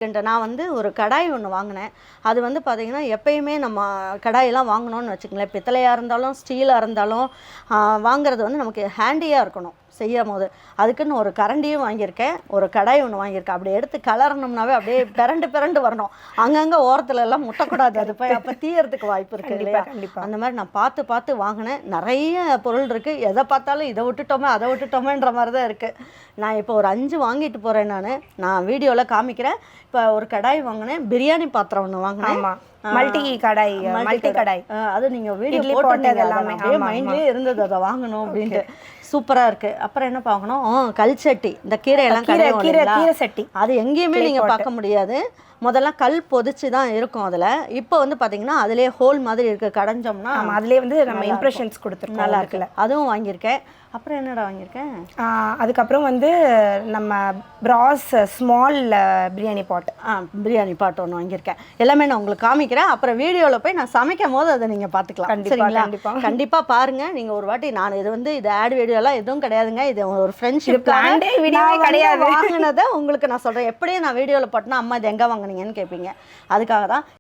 நான் வந்து ஒரு கடாய் ஒன்று வாங்கினேன். அது வந்து பார்த்தீங்கன்னா, எப்பயுமே நம்ம கடாயெல்லாம் வாங்கினோன்னு வச்சுக்கங்களேன், பித்தளையாக இருந்தாலும் ஸ்டீலாக இருந்தாலும் வாங்குறது வந்து நமக்கு ஹேண்டியாக இருக்கணும் செய்யும்போது. அதுக்குன்னு ஒரு கரண்டியும் வாங்கியிருக்கேன், ஒரு கடாய் ஒன்று வாங்கியிருக்கேன். அப்படி எடுத்து கலரணும்னாவே அப்படியே பிரண்டு பிரண்டு வரணும். அங்கங்கே ஓரத்துல எல்லாம் முட்டக்கூடாது, அது போய் அப்போ தீயறதுக்கு வாய்ப்பு இருக்குது இல்லையா? அந்த மாதிரி நான் பார்த்து பார்த்து வாங்கினேன். நிறைய பொருள் இருக்குது, எதை பார்த்தாலும் இதை விட்டுட்டோமே அதை விட்டுட்டோமேன்ற மாதிரி தான் இருக்குது. நான் இப்போ ஒரு 5 வாங்கிட்டு போகிறேன். நான் வீடியோவில் காமிக்கிறேன். இப்போ ஒரு கடாய் வாங்கினேன், பிரியாணி பாத்திரம் ஒன்று வாங்கினேன், மல்டி கடாய், மல்டி கடாய். அது நீங்கள் வீடியோ போட்டது எல்லாமே அப்படியே மைண்ட்லேயே இருந்தது அதை வாங்கணும் அப்படின்ட்டு. சூப்பராக இருக்குது. அப்புறம் என்ன பார்க்கணும், கல்சட்டி, இந்த கீரையெல்லாம் கீரை சட்டி. அது எங்கேயுமே நீங்கள் பார்க்க முடியாது. முதல்ல கல் பொதிச்சு தான் இருக்கும் அதில். இப்போ வந்து பார்த்தீங்கன்னா அதிலே ஹோல் மாதிரி இருக்குது, கடைஞ்சோம்னா அதிலே வந்து நம்ம இம்ப்ரெஷன்ஸ் கொடுத்துருக்கோம். நல்லா இருக்குல்ல, அதுவும் வாங்கியிருக்கேன். அப்புறம் என்னடா வாங்கியிருக்கேன், அதுக்கப்புறம் வந்து நம்ம பிராஸ் ஸ்மால் பிரியாணி பாட், பிரியாணி பாட் ஒன்று வாங்கியிருக்கேன். எல்லாமே நான் உங்களுக்கு காமிக்கிறேன். அப்புறம் வீடியோவில் போய் நான் சமைக்கும் போது அதை நீங்கள் பார்த்துக்கலாம். சரிங்களா? கண்டிப்பாக பாருங்கள். நீங்கள் ஒரு வாட்டி, நான் இது வந்து இது ஆட் வீடியோலாம் எதுவும் கிடையாதுங்க, இது ஒரு ஃப்ரெண்ட்ஷிப் கிடையாது, வாங்கினதை உங்களுக்கு நான் சொல்கிறேன். எப்படியும் நான் வீடியோவில் போட்டேன்னா அம்மா இது எங்கே வாங்கினீங்கன்னு கேட்பீங்க. அதுக்காக தான்